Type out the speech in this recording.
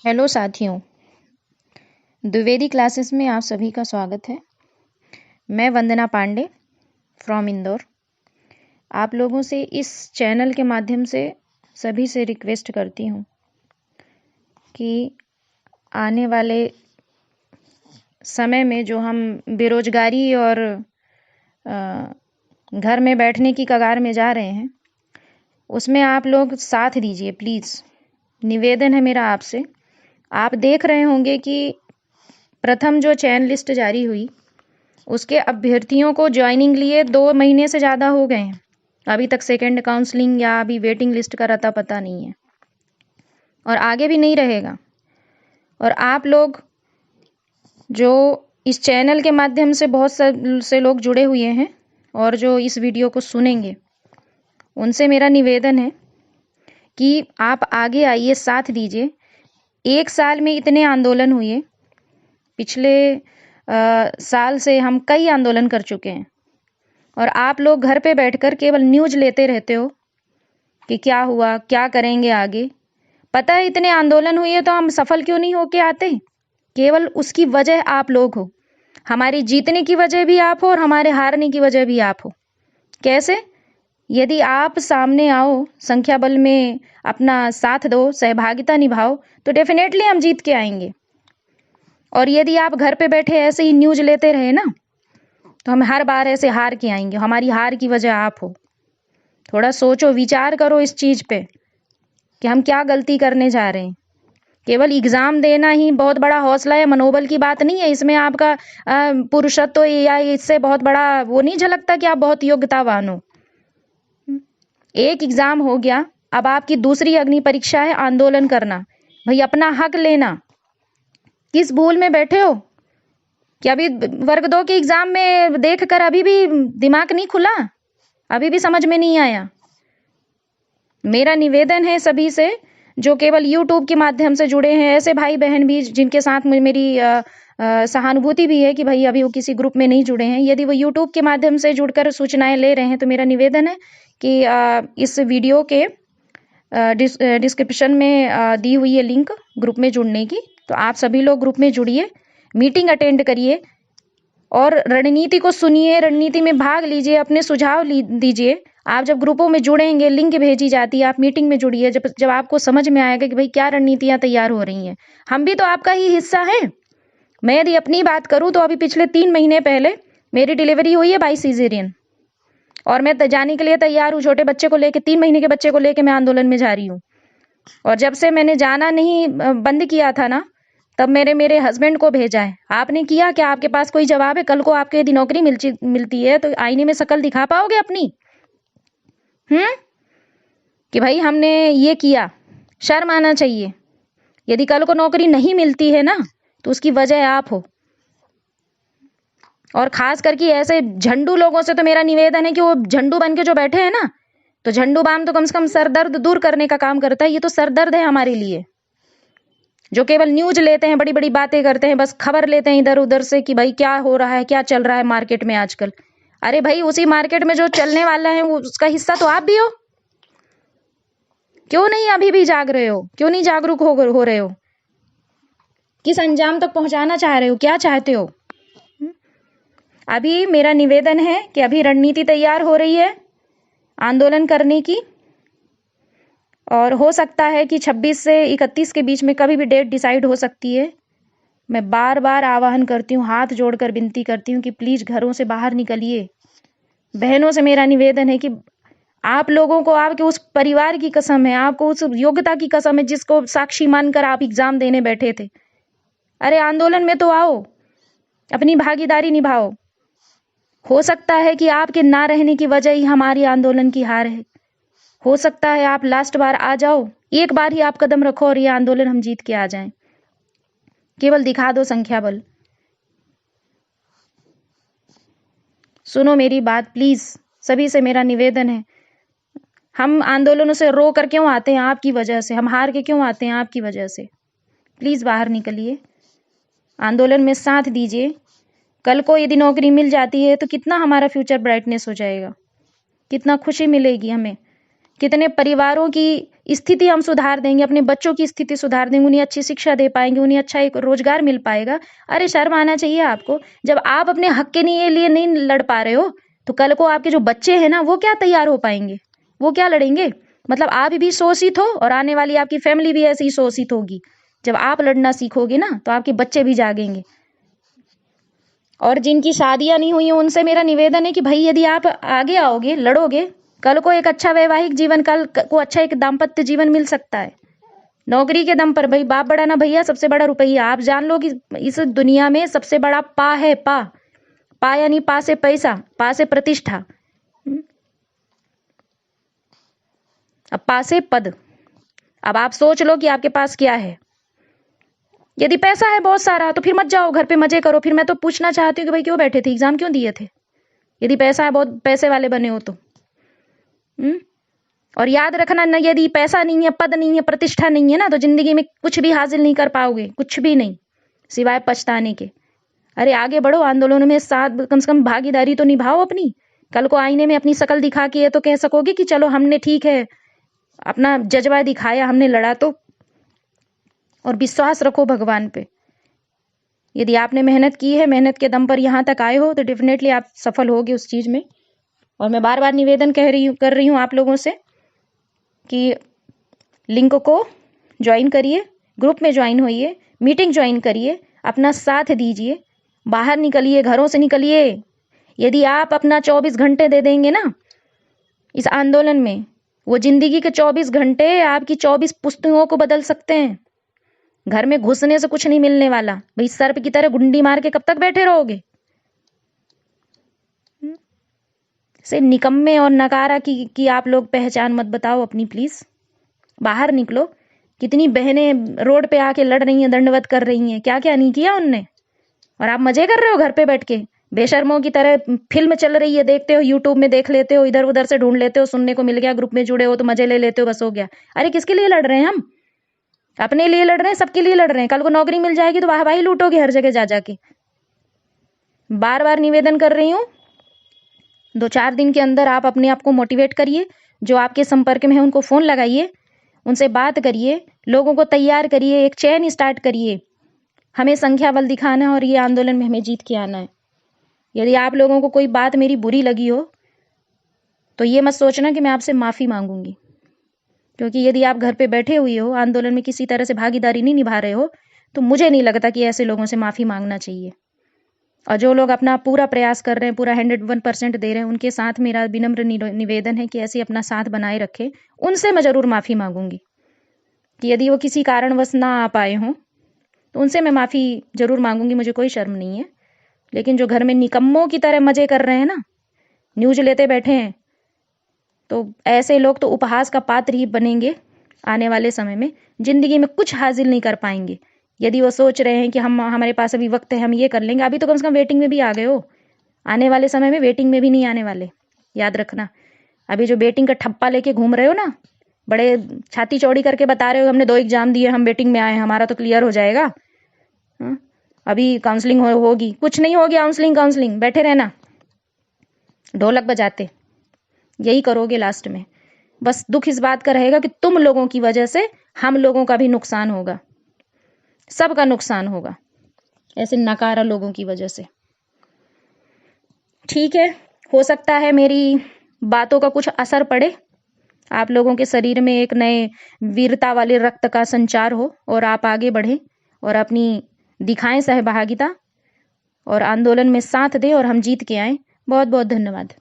Hello साथियों, Dwivedi classes में आप सभी का स्वागत है। मैं वंदना पांडे फ्रॉम इंदौर। आप लोगों से इस चैनल के माध्यम से सभी से रिक्वेस्ट करती हूँ कि आने वाले समय में जो हम बेरोजगारी और घर में बैठने की कगार में जा रहे हैं, उसमें आप लोग साथ दीजिए प्लीज़। निवेदन है मेरा आपसे। आप देख रहे होंगे कि प्रथम जो चयन लिस्ट जारी हुई उसके अभ्यर्थियों को ज्वाइनिंग लिए 2 महीने से ज़्यादा हो गए हैं। अभी तक सेकंड काउंसलिंग या अभी वेटिंग लिस्ट का रता पता नहीं है और आगे भी नहीं रहेगा। और आप लोग जो इस चैनल के माध्यम से बहुत से लोग जुड़े हुए हैं और जो इस वीडियो को सुनेंगे, उनसे मेरा निवेदन है कि आप आगे आइए, साथ दीजिए। 1 साल में इतने आंदोलन हुए, पिछले साल से हम कई आंदोलन कर चुके हैं और आप लोग घर पे बैठकर केवल न्यूज़ लेते रहते हो कि क्या हुआ, क्या करेंगे आगे। पता है इतने आंदोलन हुए तो हम सफल क्यों नहीं होके आते? केवल उसकी वजह आप लोग हो। हमारी जीतने की वजह भी आप हो और हमारे हारने की वजह भी आप हो। कैसे? यदि आप सामने आओ, संख्या बल में अपना साथ दो, सहभागिता निभाओ, तो डेफिनेटली हम जीत के आएंगे। और यदि आप घर पे बैठे ऐसे ही न्यूज़ लेते रहे ना, तो हम हर बार ऐसे हार के आएंगे। हमारी हार की वजह आप हो। थोड़ा सोचो, विचार करो इस चीज़ पे कि हम क्या गलती करने जा रहे हैं। केवल एग्ज़ाम देना ही बहुत बड़ा हौसला या मनोबल की बात नहीं है। इसमें आपका पुरुषत्व या इससे बहुत बड़ा वो नहीं झलकता कि आप बहुत योग्यतावान हो। एक एग्ज़ाम हो गया, अब आपकी दूसरी अग्नि परीक्षा है आंदोलन करना। भाई अपना हक लेना। किस भूल में बैठे हो कि अभी वर्ग 2 के एग्ज़ाम में देखकर अभी भी दिमाग नहीं खुला, अभी भी समझ में नहीं आया? मेरा निवेदन है सभी से जो केवल यूट्यूब के माध्यम से जुड़े हैं, ऐसे भाई बहन भी जिनके साथ मेरी सहानुभूति भी है कि भाई अभी वो किसी ग्रुप में नहीं जुड़े हैं। यदि वो यूट्यूब के माध्यम से जुड़कर सूचनाएं ले रहे हैं तो मेरा निवेदन है कि इस वीडियो के डिस्क्रिप्शन में दी हुई है लिंक ग्रुप में जुड़ने की, तो आप सभी लोग ग्रुप में जुड़िए, मीटिंग अटेंड करिए और रणनीति को सुनिए, रणनीति में भाग लीजिए, अपने सुझाव दीजिए। आप जब ग्रुपों में जुड़ेंगे, लिंक भेजी जाती है, आप मीटिंग में जुड़िए। जब आपको समझ में आएगा कि भाई क्या रणनीतियां तैयार हो रही हैं, हम भी तो आपका ही हिस्सा है। मैं यदि अपनी बात करूं तो अभी पिछले 3 महीने पहले मेरी डिलीवरी हुई है बाय सीजेरियन और मैं जाने के लिए तैयार हूँ। छोटे बच्चे को लेके, 3 महीने के बच्चे को लेके मैं आंदोलन में जा रही हूँ। और जब से मैंने जाना नहीं बंद किया था ना, तब मेरे हस्बैंड को भेजा है। आपने किया क्या? आपके पास कोई जवाब है? कल को आपको यदि नौकरी मिलती है तो आईने में शक्ल दिखा पाओगे अपनी? कि भाई हमने ये किया। शर्म आना चाहिए। यदि कल को नौकरी नहीं मिलती है ना, तो उसकी वजह आप हो। और खास करके ऐसे झंडू लोगों से तो मेरा निवेदन है कि वो झंडू बन के जो बैठे हैं ना, तो झंडू बाम तो कम से कम सर दर्द दूर करने का काम करता है। ये तो सर दर्द है हमारे लिए, जो केवल न्यूज लेते हैं, बड़ी बड़ी बातें करते हैं, बस खबर लेते हैं इधर उधर से कि भाई क्या हो रहा है, क्या चल रहा है मार्केट में आजकल। अरे भाई उसी मार्केट में जो चलने वाला है उसका हिस्सा तो आप भी हो। क्यों नहीं अभी भी जाग रहे हो? क्यों नहीं जागरूक हो रहे हो? किस अंजाम तक पहुंचाना चाह रहे हो? क्या चाहते हो? अभी मेरा निवेदन है कि अभी रणनीति तैयार हो रही है आंदोलन करने की, और हो सकता है कि 26 से 31 के बीच में कभी भी डेट डिसाइड हो सकती है। मैं बार बार आह्वान करती हूँ, हाथ जोड़कर विनती करती हूँ कि प्लीज घरों से बाहर निकलिए। बहनों से मेरा निवेदन है कि आप लोगों को आपके उस परिवार की कसम है, आपको उस योग्यता की कसम है जिसको साक्षी मानकर आप एग्जाम देने बैठे थे। अरे आंदोलन में तो आओ, अपनी भागीदारी निभाओ। हो सकता है कि आपके ना रहने की वजह ही हमारी आंदोलन की हार है। हो सकता है आप लास्ट बार आ जाओ, एक बार ही आप कदम रखो और ये आंदोलन हम जीत के आ जाएं। केवल दिखा दो संख्या बल। सुनो मेरी बात प्लीज, सभी से मेरा निवेदन है। हम आंदोलनों से रो कर क्यों आते हैं? आपकी वजह से। हम हार के क्यों आते हैं? आपकी वजह से। प्लीज बाहर निकलिए, आंदोलन में साथ दीजिए। कल को यदि नौकरी मिल जाती है तो कितना हमारा फ्यूचर ब्राइटनेस हो जाएगा, कितना खुशी मिलेगी हमें, कितने परिवारों की स्थिति हम सुधार देंगे, अपने बच्चों की स्थिति सुधार देंगे, उन्हें अच्छी शिक्षा दे पाएंगे, उन्हें अच्छा एक रोजगार मिल पाएगा। अरे शर्म आना चाहिए आपको। जब आप अपने हक के लिए नहीं लड़ पा रहे हो, तो कल को आपके जो बच्चे हैं ना, वो क्या तैयार हो पाएंगे, वो क्या लड़ेंगे? मतलब आप भी शोषित हो और आने वाली आपकी फैमिली भी ऐसे ही शोषित होगी। जब आप लड़ना सीखोगे ना, तो आपके बच्चे भी जागेंगे। और जिनकी शादियां नहीं हुई हैं, उनसे मेरा निवेदन है कि भाई यदि आप आगे आओगे, लड़ोगे, कल को एक अच्छा वैवाहिक जीवन, कल को अच्छा एक दाम्पत्य जीवन मिल सकता है। नौकरी के दम पर भाई बाप बड़ा ना भैया, सबसे बड़ा रुपया। आप जान लो कि इस दुनिया में सबसे बड़ा पा है, पा यानी पा से पैसा, पा से प्रतिष्ठा, अब पा से पद। अब आप सोच लो कि आपके पास क्या है। यदि पैसा है बहुत सारा, तो फिर मत जाओ घर पे, मजे करो। फिर मैं तो पूछना चाहती हूँ कि भाई क्यों बैठे थे, एग्जाम क्यों दिए थे, यदि पैसा है, बहुत पैसे वाले बने हो तो। और याद रखना ना, यदि पैसा नहीं है, पद नहीं है, प्रतिष्ठा नहीं है ना, तो जिंदगी में कुछ भी हासिल नहीं कर पाओगे, कुछ भी नहीं, सिवाय पछताने के। अरे आगे बढ़ो, आंदोलनों में साथ कम से कम भागीदारी तो निभाओ अपनी। कल को आईने में अपनी शकल दिखा के ये तो कह सकोगे कि चलो हमने ठीक है अपना जज्बा दिखाया, हमने लड़ा तो। और विश्वास रखो भगवान पे। यदि आपने मेहनत की है, मेहनत के दम पर यहाँ तक आए हो, तो डेफिनेटली आप सफल होगे उस चीज में। और मैं बार बार निवेदन कर रही हूँ आप लोगों से कि लिंक को ज्वाइन करिए, ग्रुप में ज्वाइन होइए, मीटिंग ज्वाइन करिए, अपना साथ दीजिए, बाहर निकलिए, घरों से निकलिए। यदि आप अपना 24 घंटे दे देंगे ना इस आंदोलन में, वो जिंदगी के 24 घंटे आपकी 24 पुस्तकों को बदल सकते हैं। घर में घुसने से कुछ नहीं मिलने वाला। भाई सर्प की तरह गुंडी मार के कब तक बैठे रहोगे? से निकम्मे और नकारा की आप लोग पहचान मत बताओ अपनी, प्लीज। बाहर निकलो। कितनी बहनें रोड पे आके लड़ रही हैं, दंडवत कर रही हैं, क्या क्या नहीं किया उनने। और आप मजे कर रहे हो घर पे बैठ के, बेशर्मों की तरह। फिल्म चल रही है, देखते हो, यूट्यूब में देख लेते हो, इधर उधर से ढूंढ लेते हो, सुनने को मिल गया, ग्रुप में जुड़े हो तो मजे ले लेते हो, बस हो गया। अरे किसके लिए लड़ रहे हैं हम? अपने लिए लड़ रहे हैं, सबके लिए लड़ रहे हैं। कल को नौकरी मिल जाएगी तो वाहवाही लूटोगे हर जगह जा जाके। बार बार निवेदन कर रही हूँ, 2-4 दिन के अंदर आप अपने आप को मोटिवेट करिए। जो आपके संपर्क में है उनको फोन लगाइए, उनसे बात करिए, लोगों को तैयार करिए, एक चैन स्टार्ट करिए। हमें संख्या बल दिखाना है और ये आंदोलन में हमें जीत के आना है। यदि आप लोगों को कोई बात मेरी बुरी लगी हो, तो ये मत सोचना कि मैं आपसे माफी मांगूंगी, क्योंकि यदि आप घर पे बैठे हुए हो, आंदोलन में किसी तरह से भागीदारी नहीं निभा रहे हो, तो मुझे नहीं लगता कि ऐसे लोगों से माफी मांगना चाहिए। और जो लोग अपना पूरा प्रयास कर रहे हैं, पूरा 101% दे रहे हैं, उनके साथ मेरा विनम्र निवेदन है कि ऐसे अपना साथ बनाए रखें। उनसे मैं जरूर माफी मांगूंगी कि यदि वो किसी कारणवश ना आ पाए हों, तो उनसे मैं माफी जरूर मांगूंगी, मुझे कोई शर्म नहीं है। लेकिन जो घर में निकम्मों की तरह मजे कर रहे हैं ना, न्यूज लेते बैठे हैं, तो ऐसे लोग तो उपहास का पात्र ही बनेंगे आने वाले समय में। जिंदगी में कुछ हासिल नहीं कर पाएंगे। यदि वो सोच रहे हैं कि हमारे पास अभी वक्त है, हम ये कर लेंगे, अभी तो कम से कम वेटिंग में भी आ गए हो। आने वाले समय में वेटिंग में भी नहीं आने वाले, याद रखना। अभी जो वेटिंग का ठप्पा लेके घूम रहे हो ना, बड़े छाती चौड़ी करके बता रहे हो हमने 2 एग्जाम दिए, हम वेटिंग में आए, हमारा तो क्लियर हो जाएगा। अभी काउंसलिंग होगी, कुछ नहीं होगी। काउंसलिंग बैठे रहना ढोलक बजाते, यही करोगे लास्ट में। बस दुख इस बात का रहेगा कि तुम लोगों की वजह से हम लोगों का भी नुकसान होगा, सबका नुकसान होगा, ऐसे नकारा लोगों की वजह से। ठीक है, हो सकता है मेरी बातों का कुछ असर पड़े, आप लोगों के शरीर में एक नए वीरता वाले रक्त का संचार हो और आप आगे बढ़ें और अपनी दिखाएं सहभागिता और आंदोलन में साथ दें और हम जीत के आए। बहुत बहुत धन्यवाद।